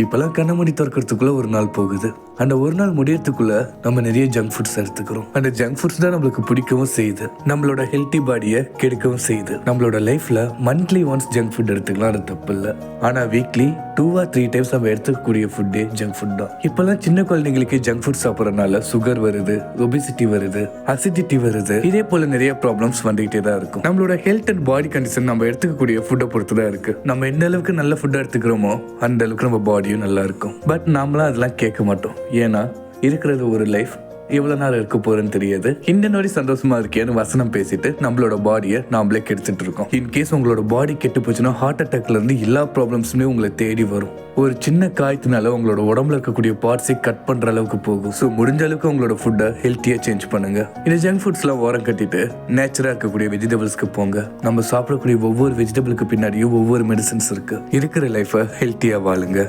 இப்பெல்லாம் கண்ண மூடி திறக்கிறதுக்குள்ள ஒரு நாள் போகுது. அந்த ஒரு நாள் முடியறதுக்குள்ள நம்ம நிறைய ஜங்க் ஃபுட்ஸ் எடுத்துக்கிறோம். அந்த ஜங்க் ஃபுட்ஸ் தான் நம்மளுக்கு பிடிக்கவும் செய்யுது, நம்மளோட ஹெல்த்தி பாடியை கெடுக்கவும் செய்யுது. நம்மளோட லைஃப்ல மந்த்லி ஒன்ஸ் ஜங்க் ஃபுட் எடுத்துக்கலாம், அது தப்பு இல்லை. ஆனா வீக்லி 2 or 3 times நம்ம எடுத்துக்கக்கூடிய ஃபுட்டே ஜங்க் ஃபுட் தான். இப்பெல்லாம் சின்ன குழந்தைங்களுக்கு ஜங்க் ஃபுட் சாப்பிட்றதுனால சுகர் வருது, ஒபிசிட்டி வருது, அசிடிட்டி வருது. இதே போல நிறைய ப்ராப்ளம்ஸ் வந்துகிட்டே தான் இருக்கும். நம்மளோட ஹெல்த் அண்ட் பாடி கண்டிஷன் நம்ம எடுத்துக்கக்கூடிய ஃபுட்டை பொறுத்து தான் இருக்கு. நம்ம எந்த அளவுக்கு நல்ல ஃபுட்டை எடுத்துக்கிறோமோ அந்த அளவுக்கு நம்ம பாடியும் நல்லா இருக்கும். பட் நாமளாம் அதெல்லாம் கேட்க மாட்டோம். ஏன்னா இருக்கிறது ஒரு லைஃப், எவ்வளவு நாள் இருக்க போறேன்னு தெரியாது. இந்த நோடி சந்தோஷமா இருக்கேன்னு வசனம் பேசிட்டு நம்மளோட பாடியை நாமளே கெடுத்துட்டு இருக்கோம். இன்கேஸ் உங்களோட பாடி கெட்டு போச்சுன்னா ஹார்ட் அட்டாக்ல இருந்து எல்லா ப்ராப்ளம்ஸுமே உங்களை தேடி வரும். ஒரு சின்ன காயத்தினால உங்களோட உடம்புல இருக்கக்கூடிய பார்ட்ஸை கட் பண்ற அளவுக்கு போகும். ஸோ முடிஞ்ச அளவுக்கு உங்களோட ஃபுட்டை ஹெல்த்தியா சேஞ்ச் பண்ணுங்க. இந்த ஜங்க் ஃபுட்ஸ்லாம் ஓரம் கட்டிட்டு நேச்சுரா இருக்கக்கூடிய வெஜிடபிள்ஸ்க்கு போங்க. நம்ம சாப்பிடக்கூடிய ஒவ்வொரு வெஜிடபிளுக்கு பின்னாடியும் ஒவ்வொரு மெடிசன்ஸ் இருக்கு. இருக்கிற லைஃபை ஹெல்த்தியா வாழுங்க.